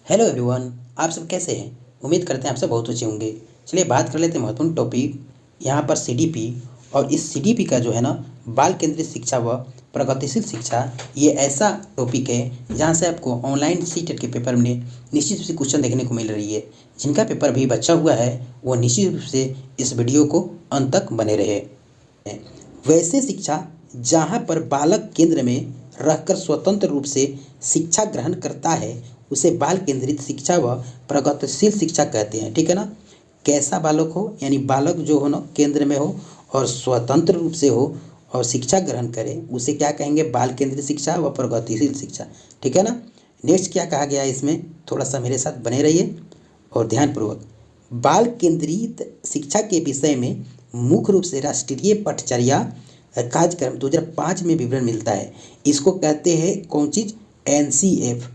Hello everyone, आप सब कैसे हैं। उम्मीद करते हैं आप सब बहुत अच्छे होंगे। चलिए बात कर लेते हैं महत्वपूर्ण टॉपिक यहाँ पर सीडीपी। और इस सीडीपी का जो है ना, बाल केंद्रित शिक्षा व प्रगतिशील शिक्षा, ये ऐसा टॉपिक है जहाँ से आपको ऑनलाइन सीटेट के पेपर में निश्चित रूप से क्वेश्चन देखने को मिल रही है। जिनका पेपर भी बचा हुआ है वो निश्चित रूप से इस वीडियो को अंत तक बने रहे। वैसे शिक्षा जहाँ पर बालक केंद्र में रहकर स्वतंत्र रूप से शिक्षा ग्रहण करता है उसे बाल केंद्रित शिक्षा व प्रगतिशील शिक्षा कहते हैं। ठीक है ना। कैसा बालक हो, यानी बालक जो हो ना केंद्र में हो और स्वतंत्र रूप से हो और शिक्षा ग्रहण करे, उसे क्या कहेंगे, बाल केंद्रित शिक्षा व प्रगतिशील शिक्षा। ठीक है ना। नेक्स्ट क्या कहा गया है इसमें, थोड़ा सा मेरे साथ बने रहिए और ध्यानपूर्वक। बाल केंद्रित शिक्षा के विषय में मुख्य रूप से राष्ट्रीय पठचर्या कार्यक्रम 2005 में विवरण मिलता है। इसको कहते हैं कौन चीज़, NCF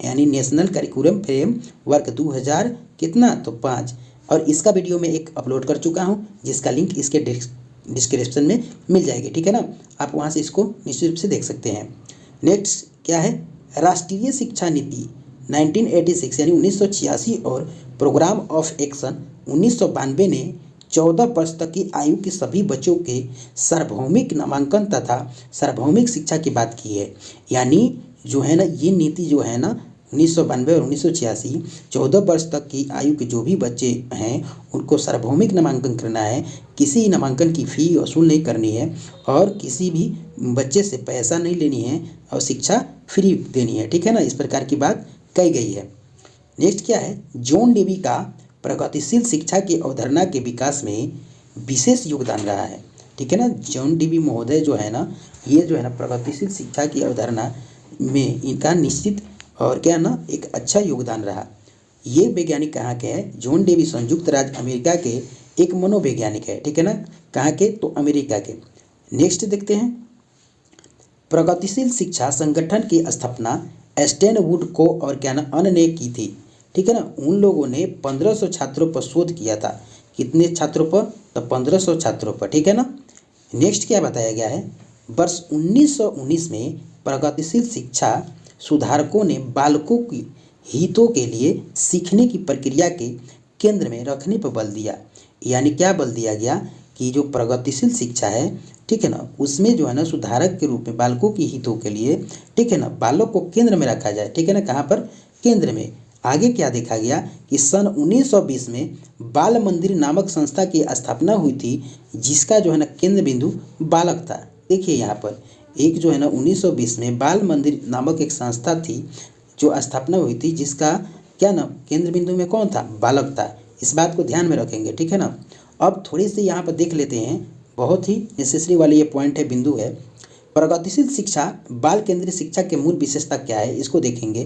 यानी नेशनल करिकुलम फ्रेमवर्क 2000 कितना तो 5। और इसका वीडियो मैं एक अपलोड कर चुका हूँ जिसका लिंक इसके डिस्क्रिप्शन में मिल जाएगी। ठीक है ना। आप वहाँ से इसको निश्चित रूप से देख सकते हैं। नेक्स्ट क्या है, राष्ट्रीय शिक्षा नीति 1986 यानी 1986 और प्रोग्राम ऑफ एक्शन 1992 ने 14 वर्ष तक की आयु के सभी बच्चों के सार्वभौमिक नामांकन तथा सार्वभौमिक शिक्षा की बात की है। यानी जो है ना, ये नीति जो है ना 1992 और 1986, 14 वर्ष तक की आयु के जो भी बच्चे हैं उनको सार्वभौमिक नामांकन करना है। किसी नामांकन की फ़ी वसूल नहीं करनी है और किसी भी बच्चे से पैसा नहीं लेनी है और शिक्षा फ्री देनी है। ठीक है ना। इस प्रकार की बात कही गई है। नेक्स्ट क्या है, जॉन डेवी का प्रगतिशील शिक्षा की अवधारणा के विकास में विशेष योगदान रहा है। ठीक है ना। जॉन डेवी महोदय जो है ना, ये जो है ना प्रगतिशील शिक्षा की अवधारणा में इनका निश्चित और क्या ना एक अच्छा योगदान रहा। ये वैज्ञानिक कहाँ के हैं, जॉन डेवी संयुक्त राज्य अमेरिका के एक मनोवैज्ञानिक है। ठीक है ना। कहाँ के, तो अमेरिका के। नेक्स्ट देखते हैं, प्रगतिशील शिक्षा संगठन की स्थापना स्टैनवुड को और क्या ना अन्य ने की थी। ठीक है ना। उन लोगों ने 1500 छात्रों पर शोध किया था। कितने छात्रों पर, तो 1500 छात्रों पर। ठीक है ना। नेक्स्ट क्या बताया गया है, वर्ष 1919 में प्रगतिशील शिक्षा सुधारकों ने बालकों की हितों के लिए सीखने की प्रक्रिया के केंद्र में रखने पर बल दिया। यानी क्या बल दिया गया कि जो प्रगतिशील शिक्षा है, ठीक है ना, उसमें जो है ना सुधारक के रूप में बालकों की हितों के लिए, ठीक है ना, बालक को केंद्र में रखा जाए। ठीक है ना। कहाँ पर, केंद्र में। आगे क्या देखा गया कि सन 1920 में बाल मंदिर नामक संस्था की स्थापना हुई थी जिसका जो है ना केंद्र बिंदु बालक था। देखिए यहाँ पर एक जो है ना 1920 में बाल मंदिर नामक एक संस्था थी जो स्थापना हुई थी जिसका क्या ना केंद्र बिंदु में कौन था, बालक था। इस बात को ध्यान में रखेंगे। ठीक है ना। अब थोड़ी सी यहाँ पर देख लेते हैं, बहुत ही नेसेसरी वाली ये पॉइंट है, बिंदु है। प्रगतिशील शिक्षा बाल केंद्रित शिक्षा के मूल विशेषता क्या है, इसको देखेंगे।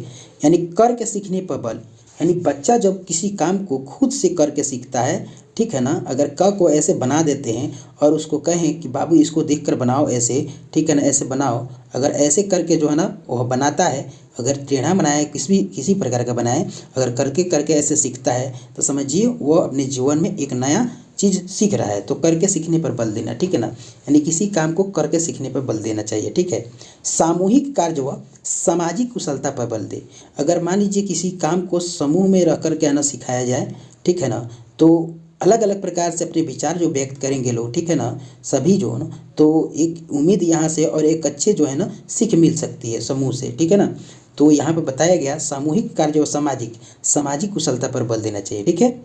यानी करके सीखने पर बल, यानी बच्चा जब किसी काम को खुद से करके सीखता है, ठीक है ना। अगर क को ऐसे बना देते हैं और उसको कहें कि बाबू इसको देखकर बनाओ ऐसे, ठीक है ना, ऐसे बनाओ, अगर ऐसे करके जो है ना वह बनाता है, अगर टेढ़ा बनाए किसी प्रकार का बनाए, अगर करके करके ऐसे सीखता है तो समझिए वो अपने जीवन में एक नया चीज़ सीख रहा है। तो करके सीखने पर बल देना। ठीक है ना। यानी किसी काम को करके सीखने पर बल देना चाहिए। ठीक है। सामूहिक कार्य व सामाजिक कुशलता पर बल दे। अगर मान लीजिए किसी काम को समूह में रह कर के ना सिखाया जाए, ठीक है ना, तो अलग अलग प्रकार से अपने विचार जो व्यक्त करेंगे लोग, ठीक है ना, सभी जो है ना, तो एक उम्मीद यहाँ से और एक अच्छे जो है ना सीख मिल सकती है समूह से। ठीक है ना। तो यहाँ पर बताया गया सामूहिक कार्य व सामाजिक कुशलता पर बल देना चाहिए। ठीक है।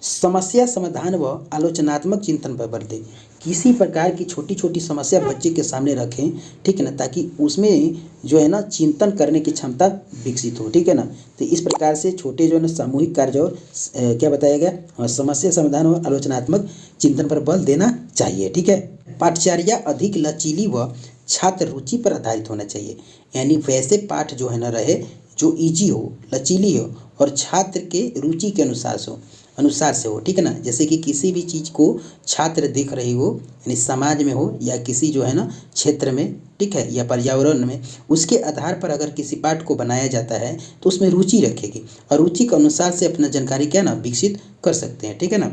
समस्या समाधान व आलोचनात्मक चिंतन पर बल दें। किसी प्रकार की छोटी छोटी समस्या बच्चे के सामने रखें, ठीक है ना, ताकि उसमें जो है ना चिंतन करने की क्षमता विकसित हो। ठीक है ना। तो इस प्रकार से छोटे जो है ना सामूहिक कार्य और क्या बताया गया, समस्या समाधान और आलोचनात्मक चिंतन पर बल देना चाहिए। ठीक है। पाठचर्या अधिक लचीली व छात्र रुचि पर आधारित होना चाहिए। यानी वैसे पाठ जो है ना रहे जो इजी हो, लचीली हो और छात्र के रुचि के अनुसार से हो। ठीक है ना। जैसे कि किसी भी चीज़ को छात्र देख रही हो, यानी समाज में हो या किसी जो है ना क्षेत्र में, ठीक है, या पर्यावरण में, उसके आधार पर अगर किसी पाठ को बनाया जाता है तो उसमें रुचि रखेगी और रुचि के अनुसार से अपना जानकारी क्या ना विकसित कर सकते हैं। ठीक है ना।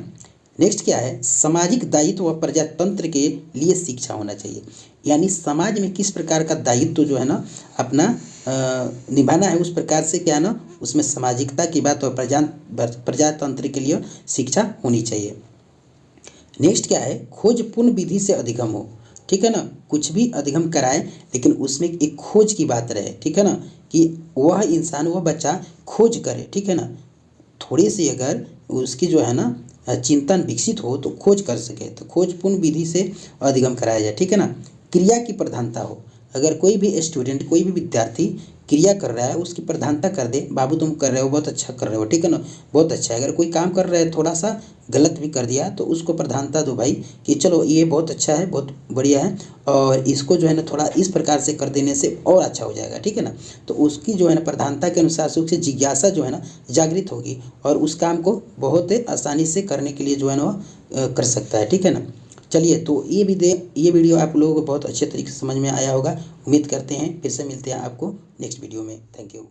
नेक्स्ट क्या है, सामाजिक दायित्व व प्रजातंत्र के लिए शिक्षा होना चाहिए। यानी समाज में किस प्रकार का दायित्व जो है ना अपना निभाना है उस प्रकार से क्या है ना उसमें सामाजिकता की बात और प्रजातंत्र के लिए शिक्षा होनी चाहिए। नेक्स्ट क्या है, खोजपूर्ण विधि से अधिगम हो। ठीक है ना, कुछ भी अधिगम कराए लेकिन उसमें एक खोज की बात रहे। ठीक है ना, कि वह इंसान वह बच्चा खोज करे। ठीक है ना, थोड़ी सी अगर उसकी जो है ना चिंतन विकसित हो तो खोज कर सके, तो खोजपूर्ण विधि से अधिगम कराया जाए। ठीक है ना, क्रिया की प्रधानता हो। अगर कोई भी स्टूडेंट कोई भी विद्यार्थी क्रिया कर रहा है उसकी प्रधानता कर दे, बाबू तुम कर रहे हो बहुत अच्छा कर रहे हो। ठीक है ना, बहुत अच्छा है। अगर कोई काम कर रहा है थोड़ा सा गलत भी कर दिया तो उसको प्रधानता दो भाई, कि चलो ये बहुत अच्छा है, बहुत बढ़िया है, और इसको जो है ना थोड़ा इस प्रकार से कर देने से और अच्छा हो जाएगा। ठीक है ना, तो उसकी जो है ना प्रधानता के अनुसार से उसकी जिज्ञासा जो है ना जागृत होगी और उस काम को बहुत आसानी से करने के लिए जो है ना वह कर सकता है। ठीक है ना, चलिए तो ये वीडियो आप लोगों को बहुत अच्छे तरीके से समझ में आया होगा। उम्मीद करते हैं फिर से मिलते हैं आपको नेक्स्ट वीडियो में। Thank you.